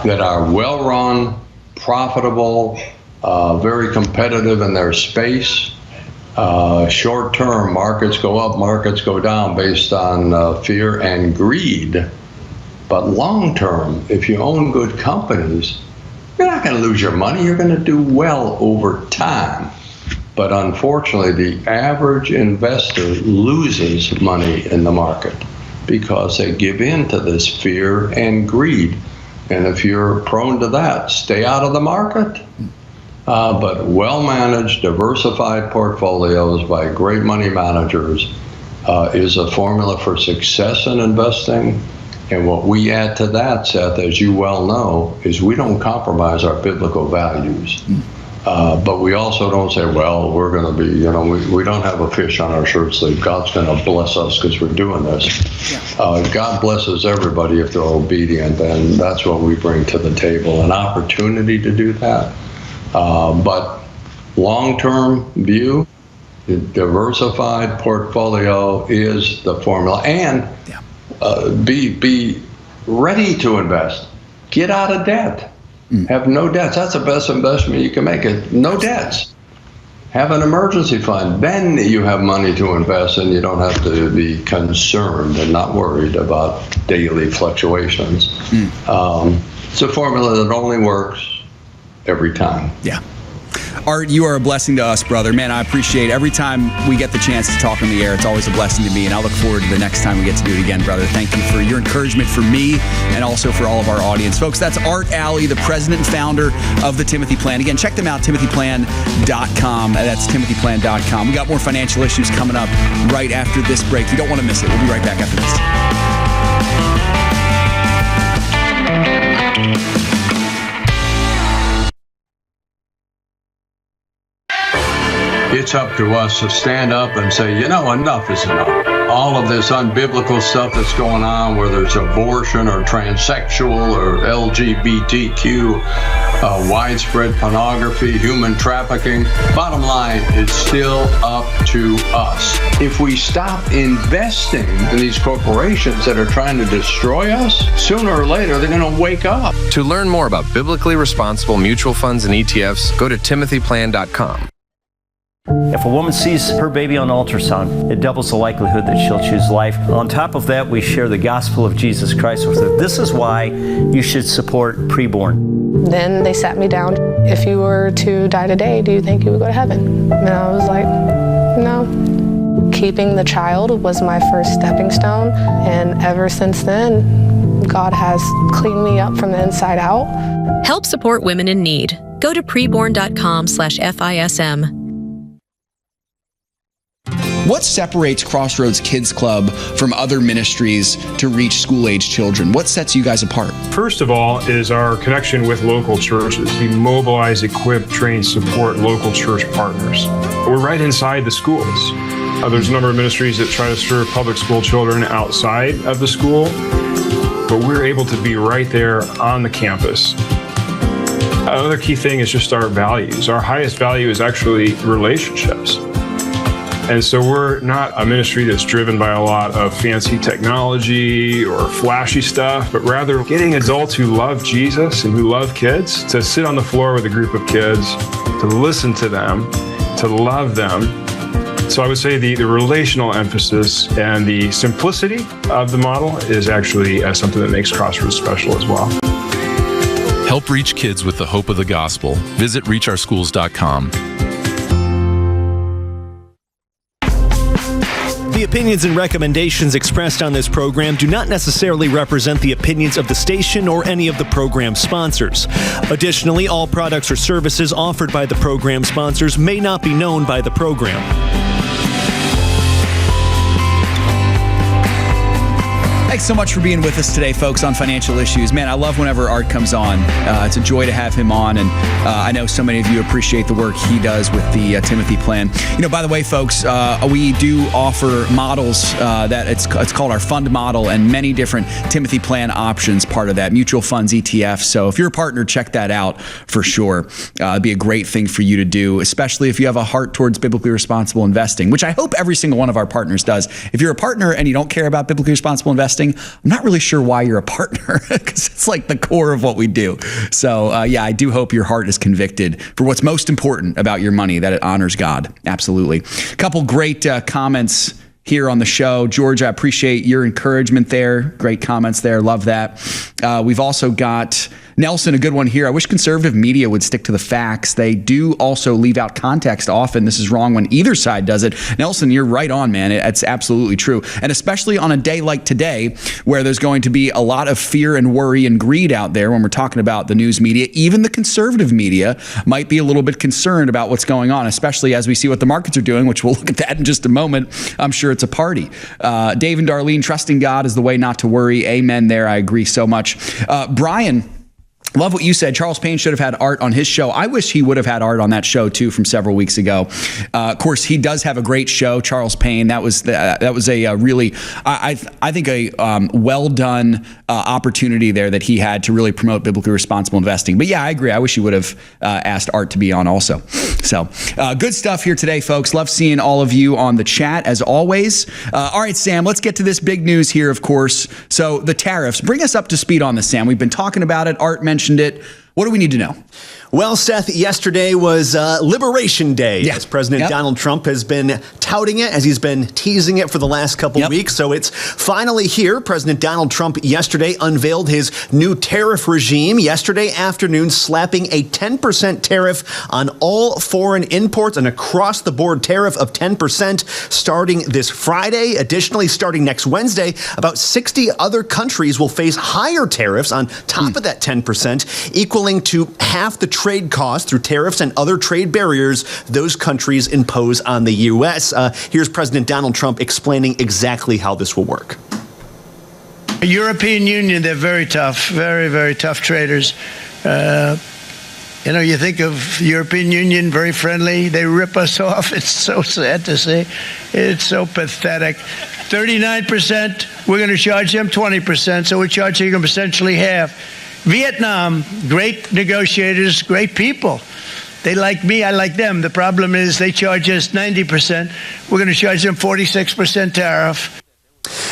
[SPEAKER 13] that are well-run, profitable, very competitive in their space. Short-term, markets go up, markets go down based on fear and greed. But long-term, if you own good companies, you're not going to lose your money. You're going to do well over time. But unfortunately, the average investor loses money in the market because they give in to this fear and greed. And if you're prone to that, stay out of the market. But well-managed, diversified portfolios by great money managers is a formula for success in investing. And what we add to that, Seth, as you well know, is we don't compromise our biblical values. But we also don't say, well, we're going to be, we don't have a fish on our shirt sleeve. God's going to bless us because we're doing this. God blesses everybody if they're obedient, and that's what we bring to the table, an opportunity to do that. But long-term view, the diversified portfolio is the formula. And be ready to invest. Get out of debt. Have no debts. That's the best investment you can make. No debts. Have an emergency fund. Then you have money to invest, and you don't have to be concerned and not worried about daily fluctuations. It's a formula that only works every time.
[SPEAKER 3] Yeah. Art, you are a blessing to us, brother. Man, I appreciate every time we get the chance to talk on the air. It's always a blessing to me, and I look forward to the next time we get to do it again, brother. Thank you for your encouragement for me and also for all of our audience. Folks, that's Art Alley, the president and founder of the Timothy Plan. Again, check them out, timothyplan.com. That's timothyplan.com. We got more financial issues coming up right after this break. You don't want to miss it. We'll be right back after this.
[SPEAKER 13] It's up to us to stand up and say, enough is enough. All of this unbiblical stuff that's going on, whether it's abortion or transsexual or LGBTQ, widespread pornography, human trafficking. Bottom line, it's still up to us. If we stop investing in these corporations that are trying to destroy us, sooner or later they're going to wake up.
[SPEAKER 14] To learn more about biblically responsible mutual funds and ETFs, go to timothyplan.com.
[SPEAKER 15] If a woman sees her baby on ultrasound, it doubles the likelihood that she'll choose life. On top of that, we share the gospel of Jesus Christ with her. This is why you should support preborn.
[SPEAKER 16] Then they sat me down. If you were to die today, do you think you would go to heaven? And I was like, no. Keeping the child was my first stepping stone. And ever since then, God has cleaned me up from the inside out.
[SPEAKER 17] Help support women in need. Go to preborn.com/FISM.
[SPEAKER 3] What separates Crossroads Kids Club from other ministries to reach school-age children? What sets you guys apart?
[SPEAKER 18] First of all is our connection with local churches. We mobilize, equip, train, support local church partners. We're right inside the schools. There's a number of ministries that try to serve public school children outside of the school, but we're able to be right there on the campus. Another key thing is just our values. Our highest value is actually relationships. And so we're not a ministry that's driven by a lot of fancy technology or flashy stuff, but rather getting adults who love Jesus and who love kids to sit on the floor with a group of kids, to listen to them, to love them. So I would say the relational emphasis and the simplicity of the model is actually something that makes Crossroads special as well.
[SPEAKER 5] Help reach kids with the hope of the gospel. Visit reachOurschools.com.
[SPEAKER 6] The opinions and recommendations expressed on this program do not necessarily represent the opinions of the station or any of the program sponsors. Additionally, all products or services offered by the program sponsors may not be known by the program.
[SPEAKER 3] Thanks so much for being with us today, folks, on Financial Issues. Man, I love whenever Art comes on. It's a joy to have him on, and I know so many of you appreciate the work he does with the Timothy Plan. By the way, folks, we do offer models that it's called our fund model, and many different Timothy Plan options part of that, mutual funds, ETFs. So if you're a partner, check that out for sure. It'd be a great thing for you to do, especially if you have a heart towards biblically responsible investing, which I hope every single one of our partners does. If you're a partner and you don't care about biblically responsible investing, I'm not really sure why you're a partner, because it's like the core of what we do. So I do hope your heart is convicted for what's most important about your money, that it honors God. Absolutely. A couple great comments here on the show. George, I appreciate your encouragement there. Great comments there. Love that. We've also got Nelson, a good one here. I wish conservative media would stick to the facts. They do also leave out context often. This is wrong when either side does it. Nelson, you're right on, man. It's absolutely true. And especially on a day like today, where there's going to be a lot of fear and worry and greed out there when we're talking about the news media. Even the conservative media might be a little bit concerned about what's going on, especially as we see what the markets are doing, which we'll look at that in just a moment. I'm sure it's a party. Dave and Darlene, trusting God is the way not to worry. Amen there. I agree so much. Brian, love what you said. Charles Payne should have had Art on his show. I wish he would have had Art on that show too from several weeks ago. Of course, he does have a great show, Charles Payne. That was a really, I think a well done opportunity there that he had to really promote biblically responsible investing. But yeah, I agree. I wish he would have asked Art to be on also. So good stuff here today, folks. Love seeing all of you on the chat as always. All right, Sam, let's get to this big news here, of course. So the tariffs. Bring us up to speed on this, Sam. We've been talking about it. Art mentioned it. What do we need to know?
[SPEAKER 6] Well, Seth, yesterday was Liberation Day, as President Donald Trump has been touting it, as he's been teasing it for the last couple of weeks. So it's finally here. President Donald Trump yesterday unveiled his new tariff regime yesterday afternoon, slapping a 10% tariff on all foreign imports, an across-the-board tariff of 10% starting this Friday. Additionally, starting next Wednesday, about 60 other countries will face higher tariffs on top of that 10%, equaling to half the trade costs through tariffs and other trade barriers those countries impose on the U.S. Here's President Donald Trump explaining exactly how this will work.
[SPEAKER 19] The European Union, they're very tough, very, very tough traders. You think of the European Union, very friendly. They rip us off. It's so sad to see. It's so pathetic. 39%, we're going to charge them 20%, so we're charging them essentially half. Vietnam, great negotiators, great people. They like me, I like them. The problem is they charge us 90%. We're going to charge them 46% tariff.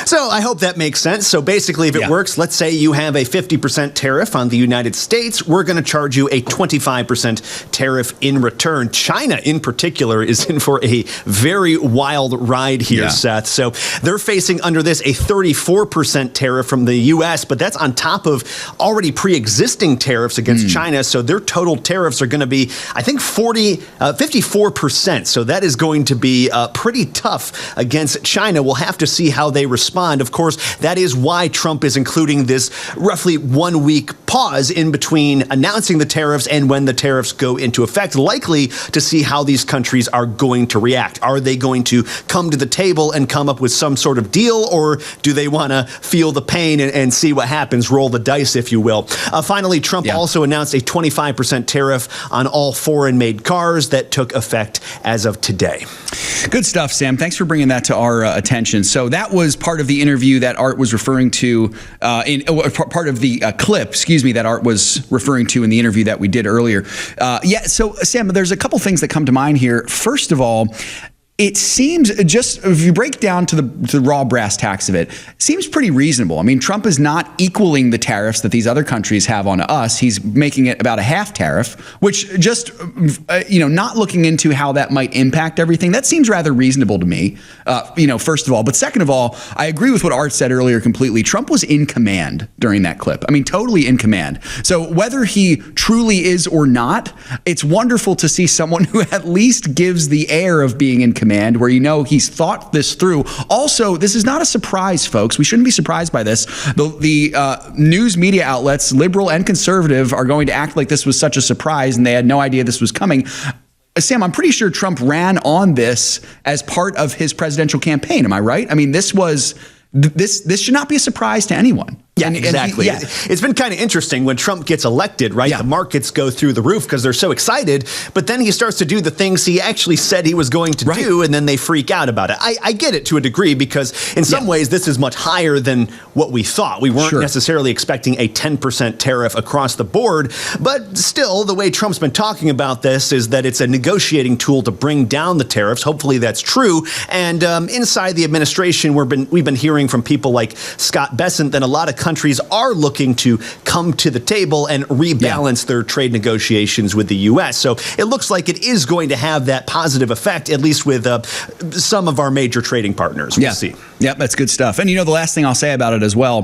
[SPEAKER 6] So I hope that makes sense. So basically, if it works, let's say you have a 50% tariff on the United States, we're going to charge you a 25% tariff in return. China, in particular, is in for a very wild ride here, Seth. So they're facing under this a 34% tariff from the U.S., but that's on top of already pre-existing tariffs against China. So their total tariffs are going to be, I think, 54%. So that is going to be pretty tough against China. We'll have to see how they respond. Of course, that is why Trump is including this roughly 1 week pause in between announcing the tariffs and when the tariffs go into effect, likely to see how these countries are going to react. Are they going to come to the table and come up with some sort of deal, or do they want to feel the pain and see what happens, roll the dice, if you will? Finally, Trump also announced a 25% tariff on all foreign-made cars that took effect as of today.
[SPEAKER 3] Good stuff, Sam. Thanks for bringing that to our attention. So that was part of the interview that Art was referring to, part of the clip, that Art was referring to in the interview that we did earlier. So Sam, there's a couple things that come to mind here. First of all, it seems, just if you break down to the raw brass tacks of it, seems pretty reasonable. I mean, Trump is not equaling the tariffs that these other countries have on us. He's making it about a half tariff, which just, not looking into how that might impact everything, that seems rather reasonable to me, first of all. But second of all, I agree with what Art said earlier completely. Trump was in command during that clip. I mean, totally in command. So whether he truly is or not, it's wonderful to see someone who at least gives the air of being in command, where he's thought this through. Also, this is not a surprise, folks. We shouldn't be surprised by this. The news media outlets, liberal and conservative, are going to act like this was such a surprise and they had no idea this was coming. Sam, I'm pretty sure Trump ran on this as part of his presidential campaign. Am I right? I mean, this should not be a surprise to anyone.
[SPEAKER 6] Yeah, exactly. It's been kind of interesting when Trump gets elected, right? The markets go through the roof because they're so excited, but then he starts to do the things he actually said he was going to do, and then they freak out about it. I get it to a degree, because in some ways this is much higher than what we thought. We weren't necessarily expecting a 10% tariff across the board, but still, the way Trump's been talking about this is that it's a negotiating tool to bring down the tariffs. Hopefully that's true. And inside the administration, we've been hearing from people like Scott Bessent that a lot of countries are looking to come to the table and rebalance their trade negotiations with the U.S. So it looks like it is going to have that positive effect, at least with some of our major trading partners. We'll see.
[SPEAKER 3] Yep, that's good stuff. And the last thing I'll say about it as well,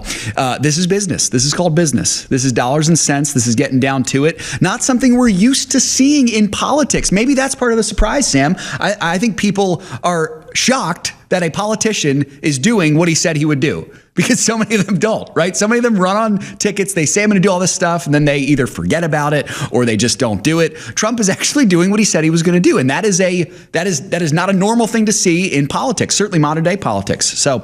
[SPEAKER 3] this is business. This is called business. This is dollars and cents. This is getting down to it. Not something we're used to seeing in politics. Maybe that's part of the surprise, Sam. I think people are shocked that a politician is doing what he said he would do, because so many of them don't, right? So many of them run on tickets. They say I'm going to do all this stuff, and then they either forget about it or they just don't do it. Trump is actually doing what he said he was going to do, and that is not a normal thing to see in politics, certainly modern day politics. So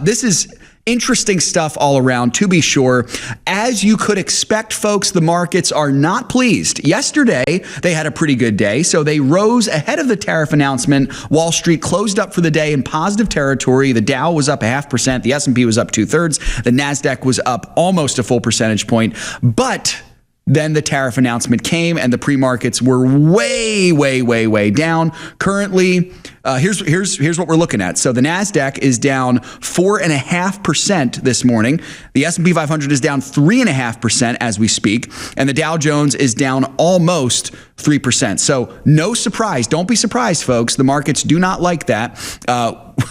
[SPEAKER 3] this is interesting stuff all around, to be sure. As you could expect, folks, the markets are not pleased. Yesterday, they had a pretty good day, so they rose ahead of the tariff announcement. Wall Street closed up for the day in positive territory. The Dow was up 0.5%. The S&P was up 2/3. The NASDAQ was up almost a full percentage point. But then the tariff announcement came, and the pre-markets were way down. Currently, here's what we're looking at. So the NASDAQ is down 4.5% this morning. The S&P 500 is down 3.5% as we speak, and the Dow Jones is down almost 3%. So no surprise. Don't be surprised, folks. The markets do not like that.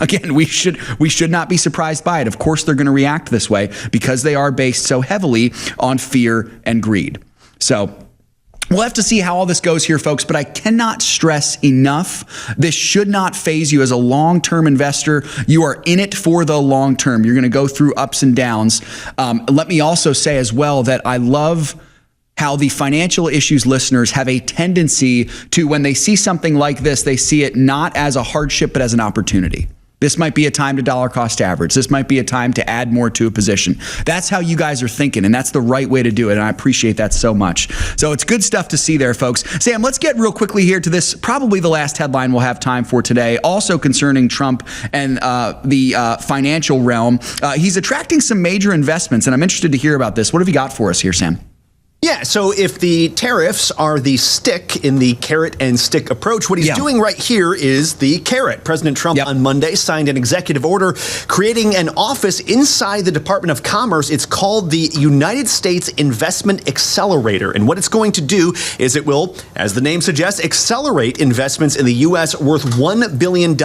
[SPEAKER 3] Again, we should not be surprised by it. Of course, they're going to react this way because they are based so heavily on fear and greed. So we'll have to see how all this goes here, folks, but I cannot stress enough, this should not faze you as a long-term investor. You are in it for the long term. You're going to go through ups and downs. Let me also say as well that I love how the financial issues listeners have a tendency to, when they see something like this, they see it not as a hardship, but as an opportunity. This might be a time to dollar cost average. This might be a time to add more to a position. That's how you guys are thinking, and that's the right way to do it, and I appreciate that so much. So it's good stuff to see there, folks. Sam, let's get real quickly here to this, probably the last headline we'll have time for today, also concerning Trump and the financial realm. He's attracting some major investments, and I'm interested to hear about this. What have you got for us here, Sam?
[SPEAKER 6] Yeah, so if the tariffs are the stick in the carrot and stick approach, what he's doing right here is the carrot. President Trump on Monday signed an executive order creating an office inside the Department of Commerce. It's called the United States Investment Accelerator. And what it's going to do is it will, as the name suggests, accelerate investments in the U.S. worth $1 billion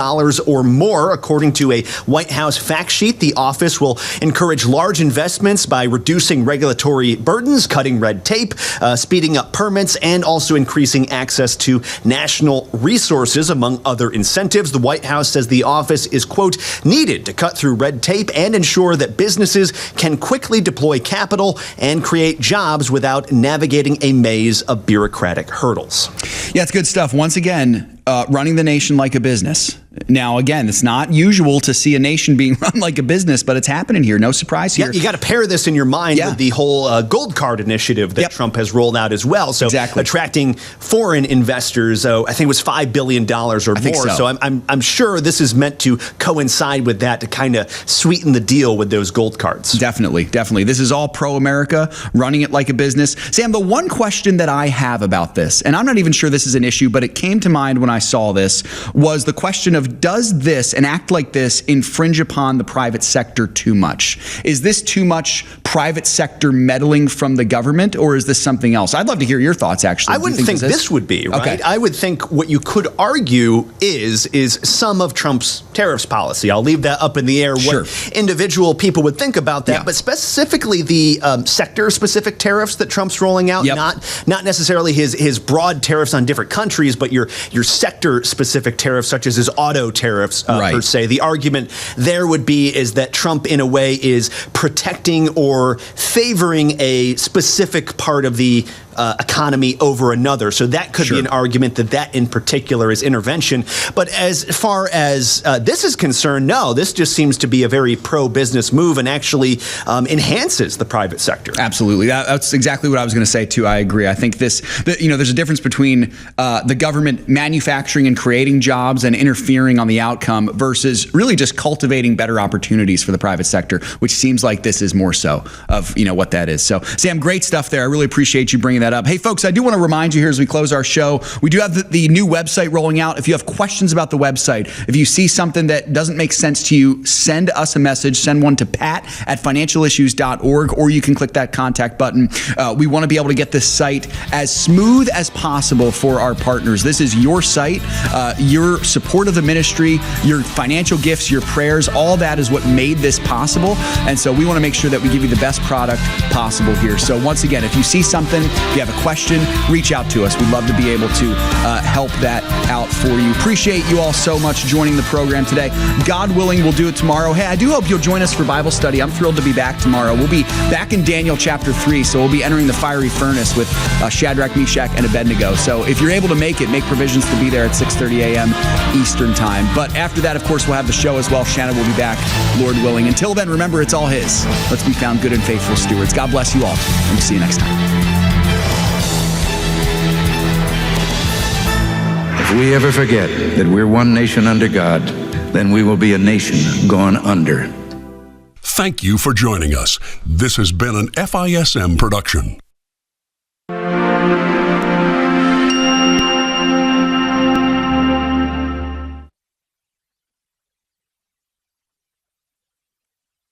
[SPEAKER 6] or more. According to a White House fact sheet, the office will encourage large investments by reducing regulatory burdens, cutting red tape, speeding up permits, and also increasing access to national resources, among other incentives. The White House says the office is, quote, needed to cut through red tape and ensure that businesses can quickly deploy capital and create jobs without navigating a maze of bureaucratic hurdles.
[SPEAKER 3] Yeah, it's good stuff. Once again, running the nation like a business. Now, again, it's not usual to see a nation being run like a business, but it's happening here. No surprise here.
[SPEAKER 6] Yeah, you got to pair this in your mind with the whole gold card initiative that Trump has rolled out as well. So attracting foreign investors, I think it was $5 billion or more. So I'm sure this is meant to coincide with that to kind of sweeten the deal with those gold cards.
[SPEAKER 3] Definitely. This is all pro-America, running it like a business. Sam, the one question that I have about this, and I'm not even sure this is an issue, but it came to mind when I saw this, was the question of, does this, an act like this, infringe upon the private sector too much? Is this too much private sector meddling from the government, or is this something else? I'd love to hear your thoughts, actually.
[SPEAKER 6] I wouldn't think this would be, right? Okay. I would think what you could argue is some of Trump's tariffs policy. I'll leave that up in the air, what individual people would think about that, but specifically the sector-specific tariffs that Trump's rolling out, not necessarily his broad tariffs on different countries, but your sector-specific tariffs, such as his auto tariffs per se. The argument there would be is that Trump, in a way, is protecting or favoring a specific part of the economy over another. So that could be an argument that in particular is intervention. But as far as this is concerned, no, this just seems to be a very pro-business move and actually enhances the private sector.
[SPEAKER 3] Absolutely. That's exactly what I was going to say, too. I agree. I think there's a difference between the government manufacturing and creating jobs and interfering on the outcome versus really just cultivating better opportunities for the private sector, which seems like this is more so of what that is. So, Sam, great stuff there. I really appreciate you bringing that that up. Hey, folks, I do want to remind you here as we close our show, we do have the new website rolling out. If you have questions about the website, if you see something that doesn't make sense to you, send us a message. Send one to pat@financialissues.org, or you can click that contact button. We want to be able to get this site as smooth as possible for our partners. This is your site, your support of the ministry, your financial gifts, your prayers, all that is what made this possible. And so we want to make sure that we give you the best product possible here. So once again, if you see something, if you have a question, reach out to us. We'd love to be able to help that out for you. Appreciate you all so much joining the program today. God willing, we'll do it tomorrow. Hey, I do hope you'll join us for Bible study. I'm thrilled to be back tomorrow. We'll be back in Daniel chapter 3, so we'll be entering the fiery furnace with Shadrach, Meshach, and Abednego. So if you're able to make it, make provisions to be there at 6:30 a.m. Eastern time. But after that, of course, we'll have the show as well. Shana will be back, Lord willing. Until then, remember, it's all His. Let's be found good and faithful stewards. God bless you all, and we'll see you next time.
[SPEAKER 20] If we ever forget that we're one nation under God, then we will be a nation gone under.
[SPEAKER 1] Thank you for joining us. This has been an FISM production.